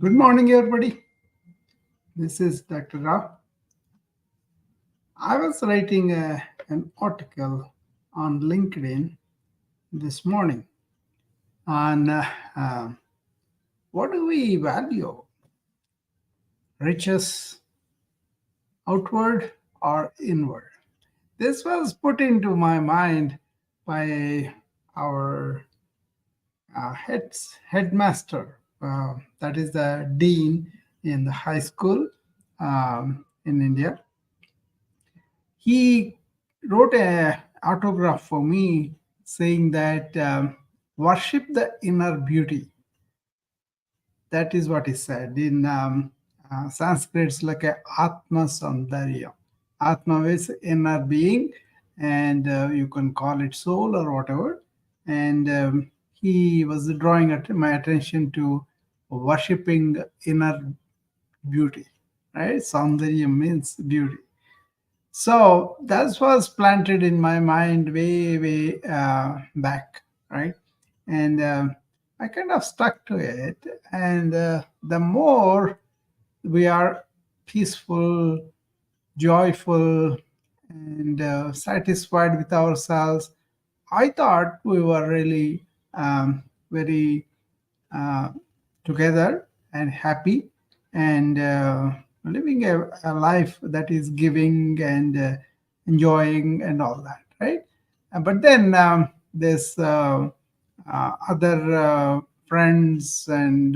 Good morning, everybody. This is Dr. Rao. I was writing an article on LinkedIn this morning on uh, what do we value, riches outward or inward? This was put into my mind by our headmaster, that is the dean in the high school in India. He wrote a autograph for me saying that worship the inner beauty. That is what he said in Sanskrit. It's like a Atma Saundarya. Atma is inner being, and you can call it soul or whatever. And he was drawing my attention to worshipping inner beauty. Right? Saundarya means beauty. So that was planted in my mind way back, right? And I kind of stuck to it. And the more we are peaceful, joyful, and satisfied with ourselves, I thought we were really very uh, together and happy and living a life that is giving and enjoying and all that, right? But then there's other friends and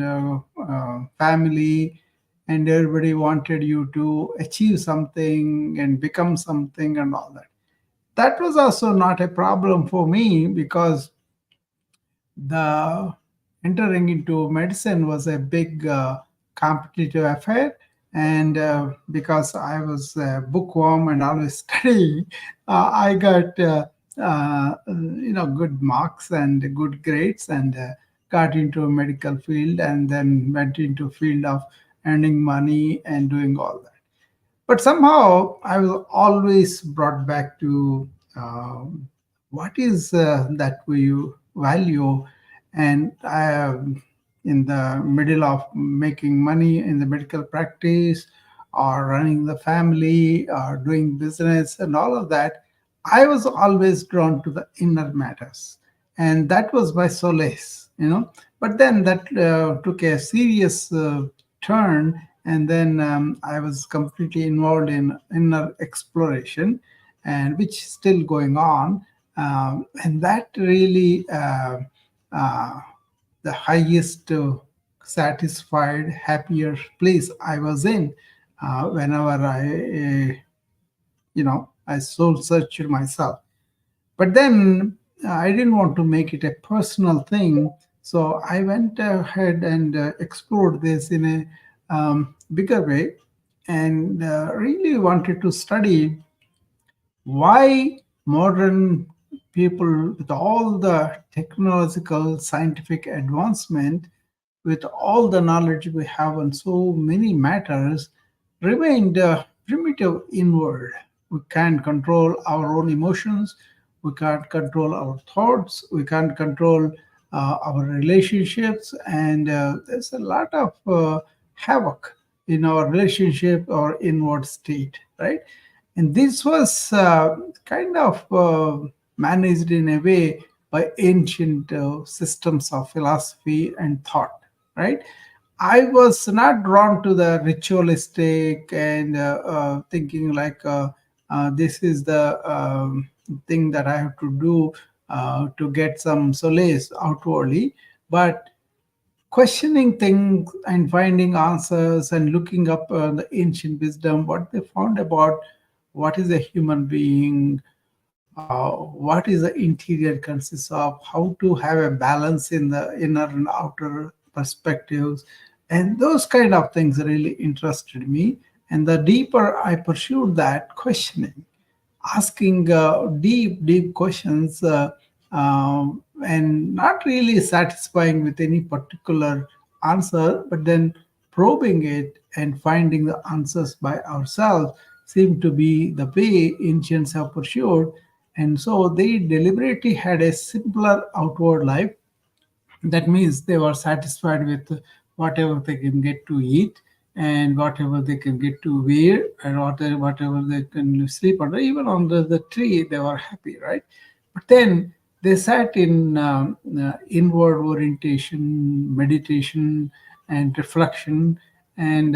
family, and everybody wanted you to achieve something and become something and all that. That was also not a problem for me because the entering into medicine was a big competitive affair, and because I was a bookworm and always studying, I got good marks and good grades, and got into a medical field, and then went into field of earning money and doing all that. But somehow I was always brought back to what is that we value. And I am in the middle of making money in the medical practice or running the family or doing business and all of that. I was always drawn to the inner matters, and that was my solace. But then that took a serious turn, and then I was completely involved in inner exploration, and which is still going on. And that really uh, the highest satisfied, happier place I was in whenever I soul searched myself. But then I didn't want to make it a personal thing. So I went ahead and explored this in a bigger way, and really wanted to study why modern people, with all the technological scientific advancement, with all the knowledge we have on so many matters, remained primitive inward. We can't control our own emotions, we can't control our thoughts, we can't control our relationships, and there's a lot of havoc in our relationship or inward state, right? And this was kind of managed in a way by ancient systems of philosophy and thought, right? I was not drawn to the ritualistic and thinking like this is the thing that I have to do to get some solace outwardly, but questioning things and finding answers and looking up the ancient wisdom, what they found about what is a human being, what is the interior consists of, how to have a balance in the inner and outer perspectives, and those kind of things really interested me. And the deeper I pursued that questioning, asking deep questions, and not really satisfying with any particular answer, but then probing it and finding the answers by ourselves seemed to be the way ancients have pursued. And so they deliberately had a simpler outward life. That means they were satisfied with whatever they can get to eat, and whatever they can get to wear, and whatever they can sleep under, even under the tree, they were happy, right? But then they sat in inward orientation, meditation, and reflection, and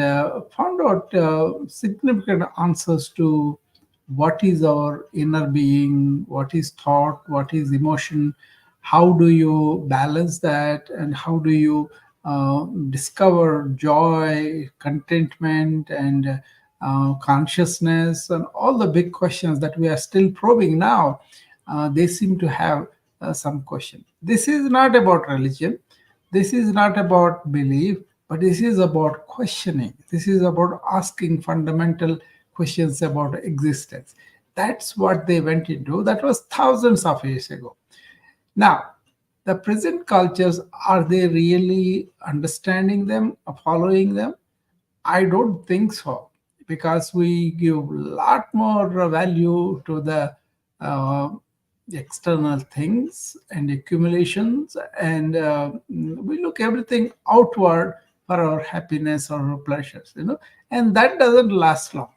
found out significant answers to what is our inner being, what is thought, what is emotion, how do you balance that, and how do you discover joy, contentment, and consciousness, and all the big questions that we are still probing now. They seem to have some question. This is not about religion, this is not about belief, but this is about questioning. This is about asking fundamental questions about existence. That's what they went into. That was thousands of years ago. Now, the present cultures, are they really understanding them or following them? I don't think so, because we give a lot more value to the uh, external things and accumulations, and we look everything outward for our happiness or our pleasures, and that doesn't last long.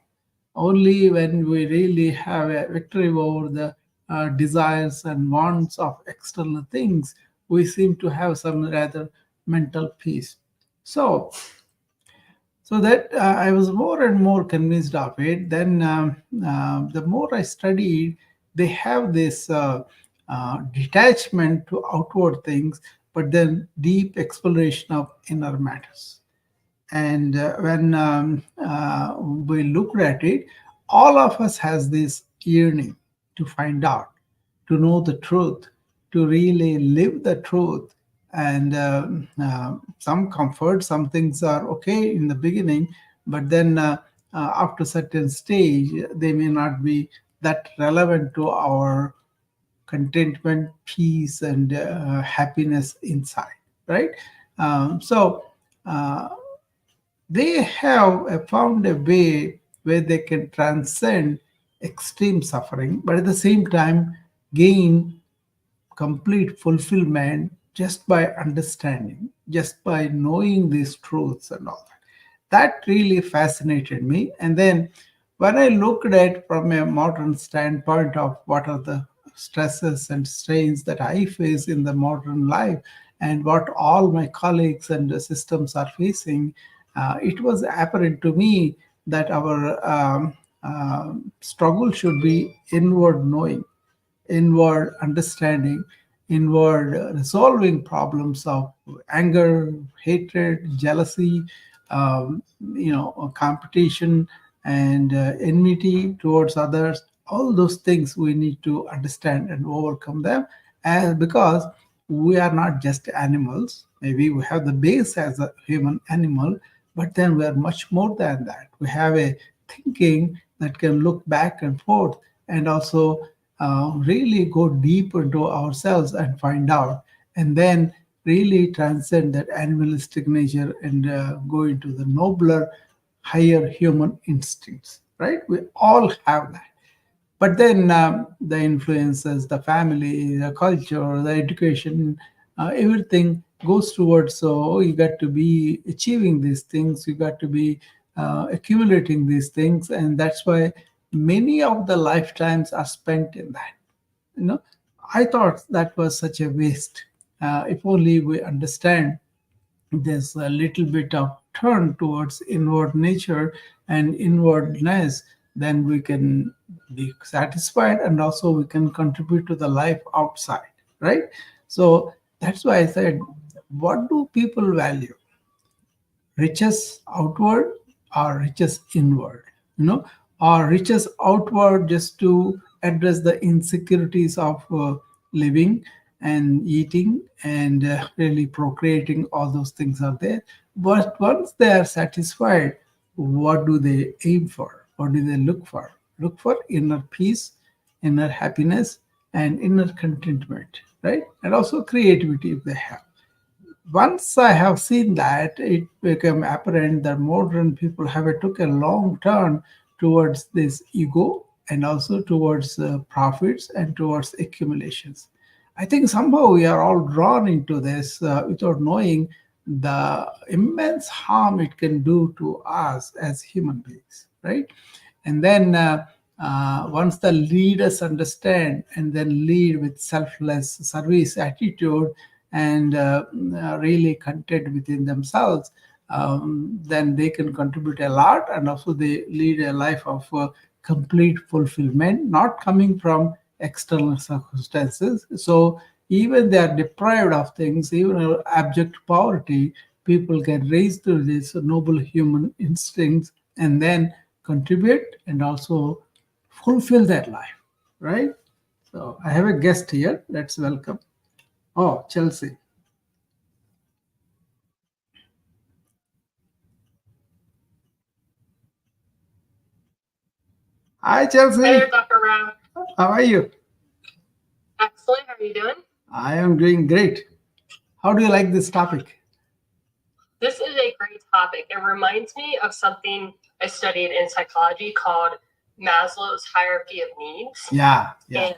Only when we really have a victory over the desires and wants of external things, we seem to have some rather mental peace. So that I was more and more convinced of it. Then the more I studied, they have this detachment to outward things, but then deep exploration of inner matters. And when we looked at it, all of us has this yearning to find out, to know the truth, to really live the truth. And some comfort, some things are okay in the beginning, but then after certain stage, they may not be that relevant to our contentment, peace, and happiness inside, right? So uh, they have found a way where they can transcend extreme suffering, but at the same time gain complete fulfillment just by understanding, just by knowing these truths and all that. That really fascinated me. And then when I looked at from a modern standpoint of what are the stresses and strains that I face in the modern life and what all my colleagues and the systems are facing, it was apparent to me that our struggle should be inward knowing, inward understanding, inward resolving problems of anger, hatred, jealousy, competition, and enmity towards others. All those things we need to understand and overcome them, as because we are not just animals. Maybe we have the base as a human animal, but then we are much more than that. We have a thinking that can look back and forth, and also really go deep into ourselves and find out, and then really transcend that animalistic nature and go into the nobler, higher human instincts, right? We all have that. But then the influences, the family, the culture, the education, everything goes towards, so you got to be achieving these things, you got to be accumulating these things, and that's why many of the lifetimes are spent in that. you know I thought that was such a waste. If only we understand there's a little bit of turn towards inward nature and inwardness, then we can be satisfied, and also we can contribute to the life outside, right? So that's why I said, what do people value? Riches outward or riches inward? Or riches outward just to address the insecurities of living and eating and really procreating, all those things are there. But once they are satisfied, what do they aim for? What do they look for? Look for inner peace, inner happiness, and inner contentment, right? And also creativity if they have. Once I have seen that, it became apparent that modern people have took a long turn towards this ego, and also towards profits and towards accumulations. I think somehow we are all drawn into this without knowing. the immense harm it can do to us as human beings, right? And then once the leaders understand and then lead with selfless service attitude and really content within themselves, then they can contribute a lot, and also they lead a life of complete fulfillment, not coming from external circumstances. So even they are deprived of things, even abject poverty, people can raise to these noble human instincts and then contribute and also fulfill their life, right? So I have a guest here. Let's welcome. Oh, Chelsea. Hi, Hi there, Chelsea. Dr. Rao. How are you? Excellent. How are you doing? I am doing great. How do you like this topic? This is a great topic. It reminds me of something I studied in psychology called Maslow's hierarchy of needs. Yeah, yeah. And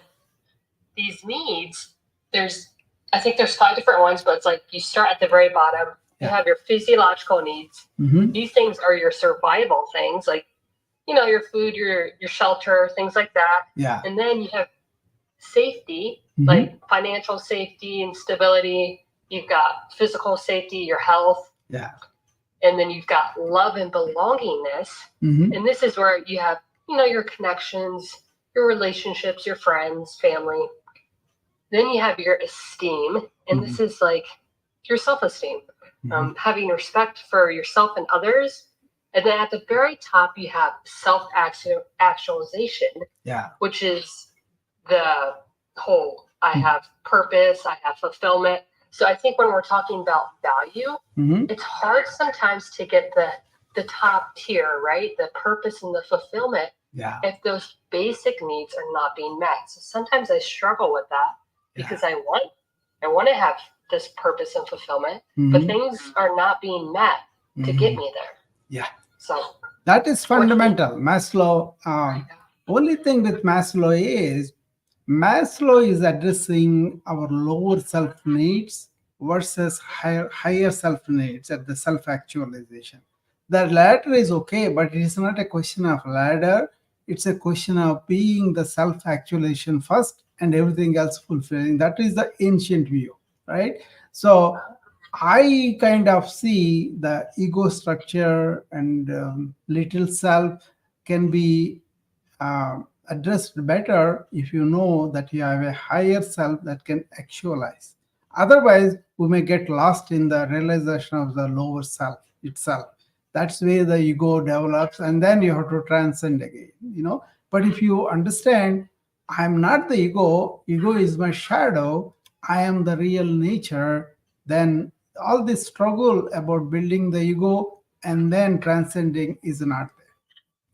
these needs, I think there's 5 different ones, but it's like you start at the very bottom. You Yeah. have your physiological needs. Mm-hmm. These things are your survival things, like your food, your shelter, things like that. Yeah. And then you have safety, Mhm. like financial safety and stability. You've got physical safety, your health, Yeah. and then you've got love and belongingness. Mm-hmm. And this is where you have, your connections, your relationships, your friends, family. Then you have your esteem, and this is like your self-esteem, having respect for yourself and others. And then at the very top, you have self-actualization, Yeah. which is the whole I have purpose, I have fulfillment. So I think when we're talking about value, Mm-hmm. it's hard sometimes to get the top tier, right? The purpose and the fulfillment Yeah. if those basic needs are not being met. So sometimes I struggle with that because I want to have this purpose and fulfillment, but Mhm. things are not being met to get me there. Yeah. So That is fundamental. Maslow. Only thing with Maslow is addressing our lower self needs versus higher self needs at the self actualization. The latter is okay, but it is not a question of ladder. It's a question of being the self actualization first and everything else fulfilling. That is the ancient view, right? So I kind of see the ego structure and little self can be addressed better if you know that you have a higher self that can actualize. Otherwise, we may get lost in the realization of the lower self itself. That's where the ego develops, and then you have to transcend again. But if you understand, I'm not the ego is my shadow, I am the real nature, then all this struggle about building the ego and then transcending is not there.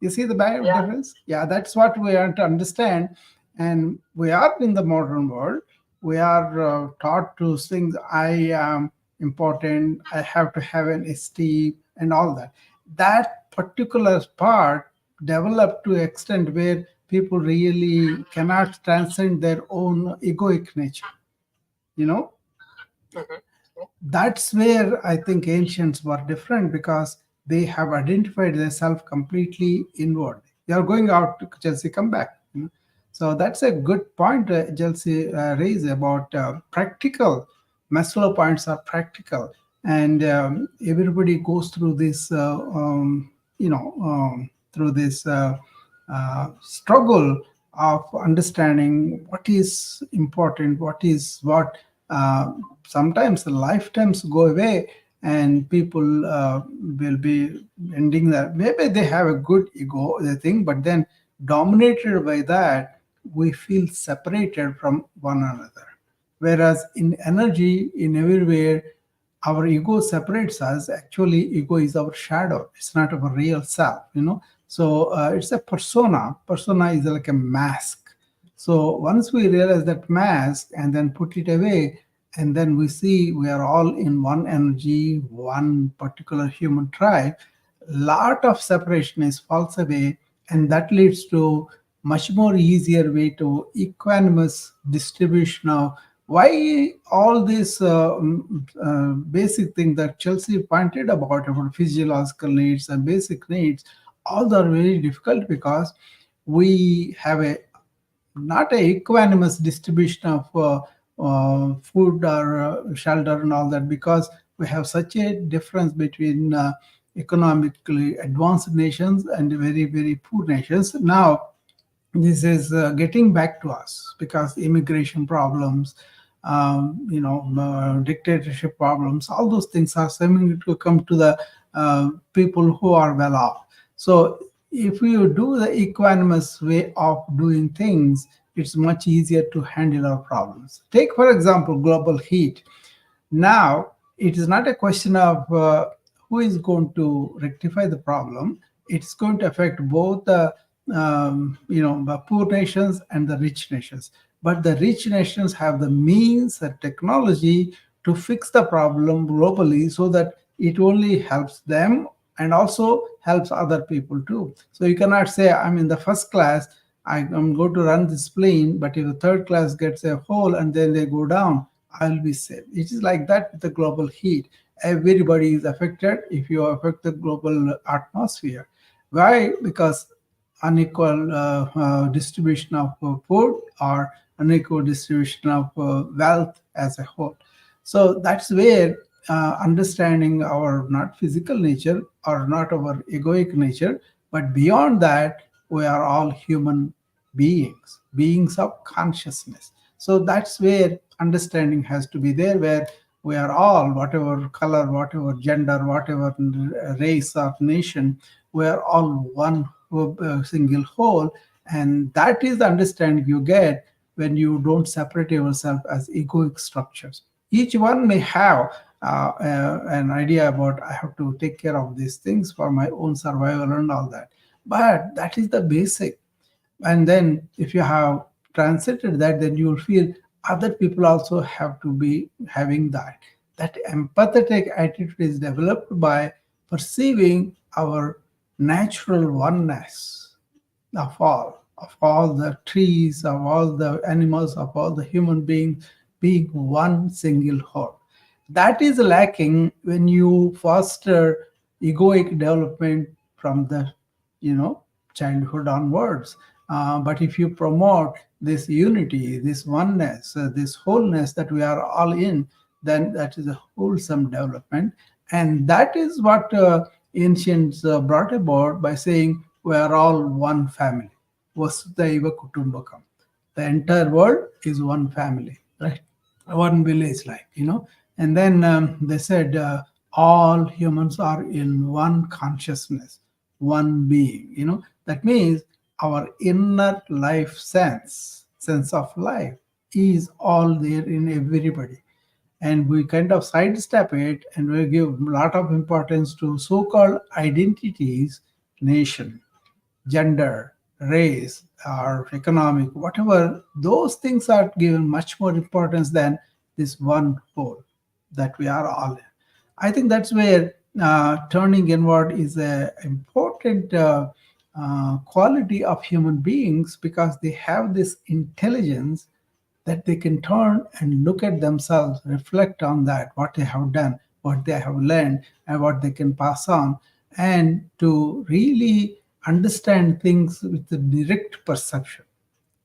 You see the difference? Yeah, that's what we have to understand. And we are in the modern world. We are taught to think I am important, I have to have an esteem and all that. That particular part developed to extent where people really cannot transcend their own egoic nature. You know, that's where I think ancients were different because they have identified themselves completely inward. You are going out, Chelsea, come back. So that's a good point, Chelsea raised about practical. Maslow points are practical, and everybody goes through this, through this struggle of understanding what is important, what is what. Uh, Sometimes the lifetimes go away and people will be ending that. Maybe they have a good ego, they think, but then dominated by that, we feel separated from one another. Whereas in energy, in everywhere, our ego separates us. Actually, ego is our shadow. It's not our real self. So it's a persona is like a mask. So once we realize that mask and then put it away, and then we see we are all in one energy, one particular human tribe, lot of separation is falls away, and that leads to much more easier way to equanimous distribution of Why all these basic things that Chelsea pointed about physiological needs and basic needs, all are very difficult because we have a not a equanimous distribution of food or shelter and all that, because we have such a difference between economically advanced nations and very very poor nations. Now this is getting back to us because immigration problems, dictatorship problems, all those things are seeming to come to the people who are well off. So if you do the equanimous way of doing things, it's much easier to handle our problems. Take, for example, global heat. Now, it is not a question of who is going to rectify the problem. It's going to affect both the poor nations and the rich nations. But the rich nations have the means and technology to fix the problem globally, so that it only helps them and also helps other people too. So you cannot say, I'm in the first class, I'm going to run this plane, but if the third class gets a hole and then they go down, I'll be safe. It is like that with the global heat. Everybody is affected if you affect the global atmosphere. Why? Because unequal distribution of food or unequal distribution of wealth as a whole. So that's where understanding our not physical nature or not our egoic nature, but beyond that, we are all human beings, beings of consciousness. So that's where understanding has to be there, where we are all, whatever color, whatever gender, whatever race or nation, we are all one single whole. And that is the understanding you get when you don't separate yourself as egoic structures. Each one may have an idea about, I have to take care of these things for my own survival and all that. But that is the basic. And then if you have transited that, then you will feel other people also have to be having that. That empathetic attitude is developed by perceiving our natural oneness of all the trees, of all the animals, of all the human beings being one single whole. That is lacking when you foster egoic development from the childhood onwards. But if you promote this unity, this oneness, this wholeness that we are all in, then that is a wholesome development. And that is what ancients brought about by saying we are all one family. Vasudhaiva Kutumbakam. The entire world is one family, right? One village, like. And then they said all humans are in one consciousness, one being. That means our inner life sense of life is all there in everybody. And we kind of sidestep it and we give a lot of importance to so-called identities, nation, gender, race, or economic, whatever, those things are given much more importance than this one whole that we are all in. I think that's where turning inward is an important quality of human beings, because they have this intelligence that they can turn and look at themselves, reflect on that, what they have done, what they have learned, and what they can pass on, and to really understand things with the direct perception,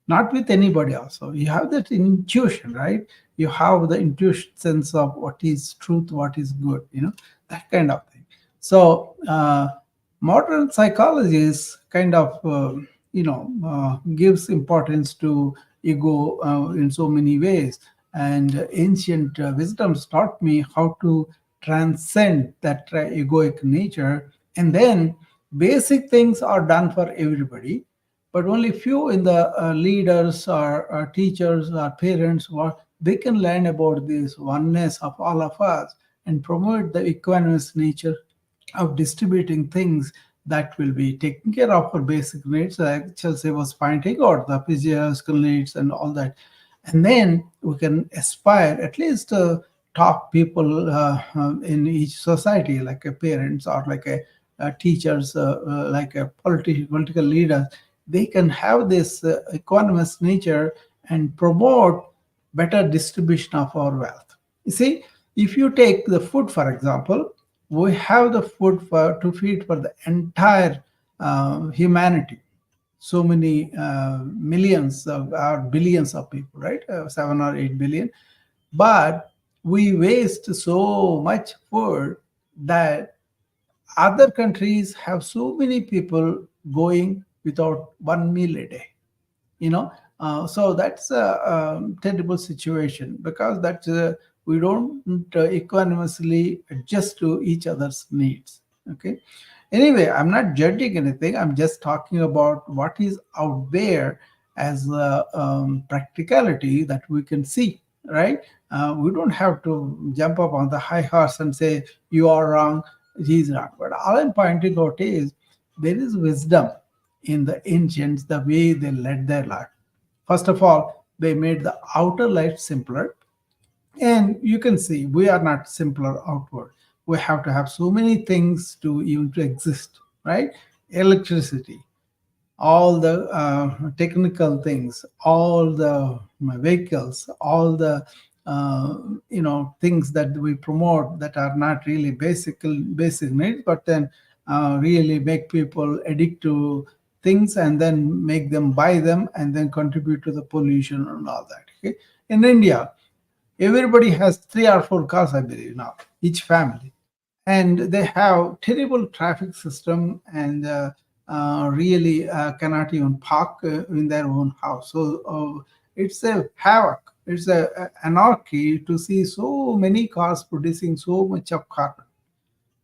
not with anybody else. So you have that intuition, right? You have the intuition sense of what is truth, what is good, that kind of thing. So modern psychology is kind of, gives importance to ego in so many ways. And ancient wisdoms taught me how to transcend that egoic nature. And then basic things are done for everybody, but only few in the leaders or teachers or parents, what they can learn about this oneness of all of us and promote the equanimous nature of distributing things that will be taking care of our basic needs, like Chelsea was pointing out, the physiological needs and all that. And then we can aspire at least top people in each society, like a parents or like a teachers, like a political leaders. They can have this equanimous nature and promote better distribution of our wealth. You see, if you take the food, for example, we have the food to feed for the entire humanity. So many millions of or billions of people, right? 7 or 8 billion. But we waste so much food that other countries have so many people going without one meal a day, you know. So that's a, terrible situation, because that we don't equanimously adjust to each other's needs. Okay. Anyway, I'm not judging anything, I'm just talking about what is out there as a practicality that we can see, right? We don't have to jump up on the high horse and say you are wrong, he's wrong. But all I'm pointing out is there is wisdom in the ancients, the way they led their life. First of all, they made the outer life simpler. And you can see we are not simpler outward. We have to have so many things to even to exist, right? Electricity, all the technical things, all the vehicles, all the things that we promote that are not really basic needs, but then really make people addict to things and then make them buy them and then contribute to the pollution and all that. Okay, in India, everybody has 3 or 4 cars, I believe now, each family, and they have terrible traffic system and really cannot even park in their own house. So it's a havoc. It's a anarchy to see so many cars producing so much of carbon.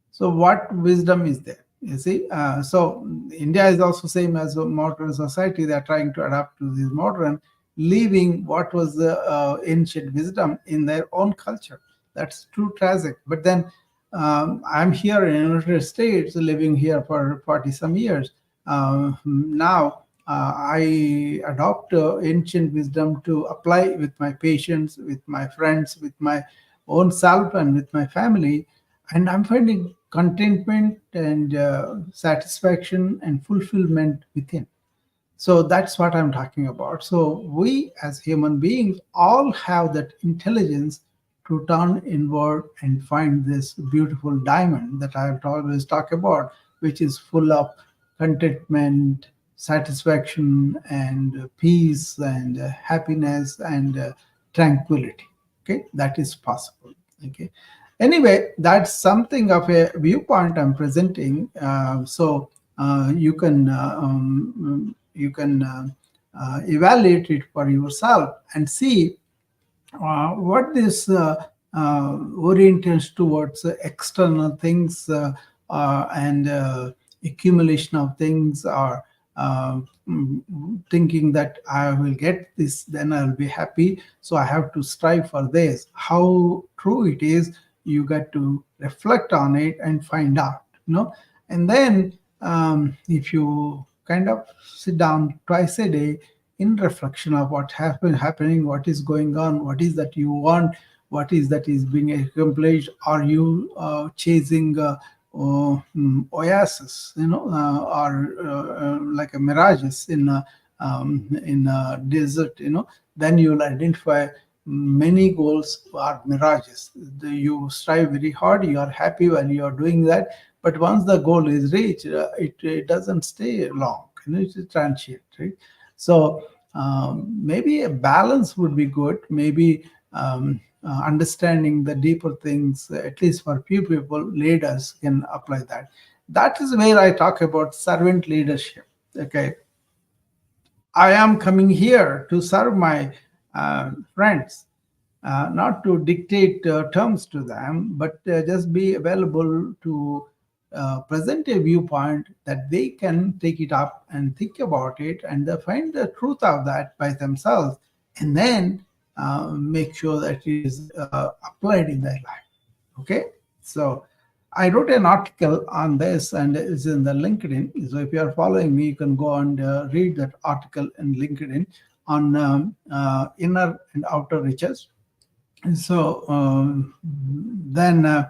So what wisdom is there? You see, so India is also same as a modern society. They are trying to adapt to this modern, leaving what was the ancient wisdom in their own culture. That's too tragic. But then I'm here in the United States, living here for 40 some years. Now I adopt ancient wisdom to apply with my patients, with my friends, with my own self, and with my family, and I'm finding contentment and satisfaction and fulfillment within. So that's what I'm talking about. So we as human beings all have that intelligence to turn inward and find this beautiful diamond that I have always talk about, which is full of contentment, satisfaction, and peace, and happiness, and tranquility. Okay, that is possible. Okay. Anyway, that's something of a viewpoint I'm presenting. So you can evaluate it for yourself and see what this orientates towards external things and accumulation of things, or thinking that I will get this, then I'll be happy. So I have to strive for this. How true it is, you got to reflect on it and find out, and then if you kind of sit down twice a day in reflection of what happening, what is going on, what is that you want, what is that is being accomplished. Are you chasing oasis, or like a mirages in a desert, then you will identify many goals are mirages. You strive very hard, you are happy while you are doing that, but once the goal is reached, it doesn't stay long. It's transient, right? So maybe a balance would be good. Maybe understanding the deeper things, at least for few people, leaders can apply that. That is where I talk about servant leadership. Okay, I am coming here to serve my friends, not to dictate terms to them, but just be available to present a viewpoint that they can take it up and think about it, and they find the truth of that by themselves, and then make sure that it is applied in their life. Okay, so I wrote an article on this, and it's in the LinkedIn. So if you are following me, you can go and read that article in LinkedIn on inner and outer riches. And so then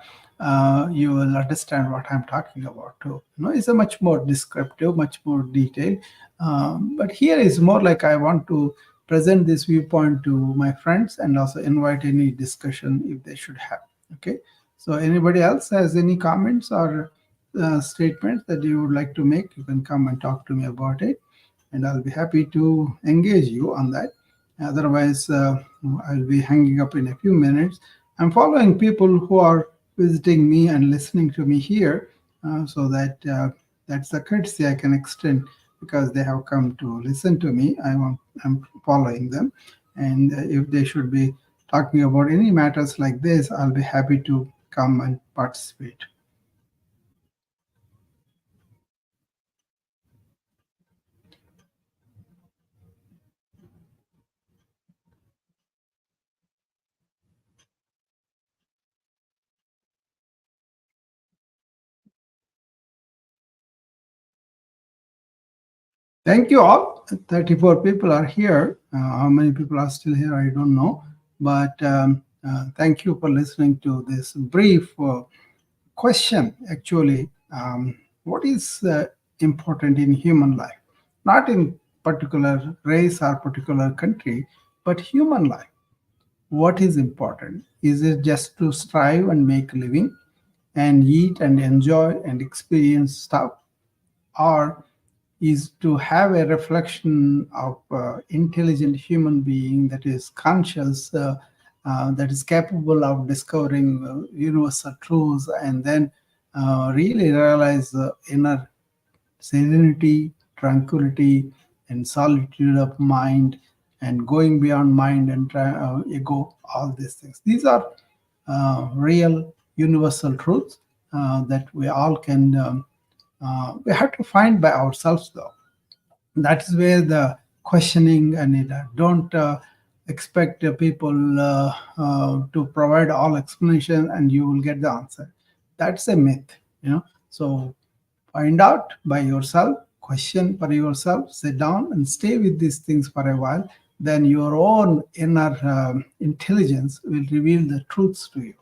you will understand what I'm talking about too. It's a much more descriptive, much more detailed. But here is more like I want to present this viewpoint to my friends and also invite any discussion if they should have. Okay. So anybody else has any comments or statements that you would like to make, you can come and talk to me about it, and I'll be happy to engage you on that. Otherwise, I'll be hanging up in a few minutes. I'm following people who are visiting me and listening to me here, so that's the courtesy I can extend because they have come to listen to me. I'm following them, and if they should be talking about any matters like this, I'll be happy to come and participate. Thank you all. 34 people are here. How many people are still here, I don't know. But thank you for listening to this brief question. Actually, what is important in human life? Not in particular race or particular country, but human life. What is important? Is it just to strive and make a living and eat and enjoy and experience stuff? Or is to have a reflection of intelligent human being that is conscious, that is capable of discovering universal truths, and then really realize inner serenity, tranquility, and solitude of mind, and going beyond mind and ego, all these things. These are real universal truths that we all can. We have to find by ourselves, though. That is where the questioning and it, don't expect people to provide all explanation and you will get the answer. That's a myth. So find out by yourself, question for yourself, sit down and stay with these things for a while. Then your own inner intelligence will reveal the truths to you.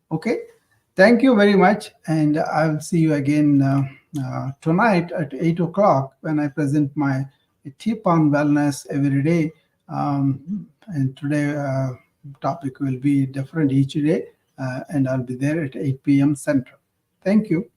Okay. Thank you very much, and I'll see you again tonight at 8 o'clock when I present my tip on wellness every day. And today topic will be different each day, and I'll be there at 8 p.m. Central. Thank you.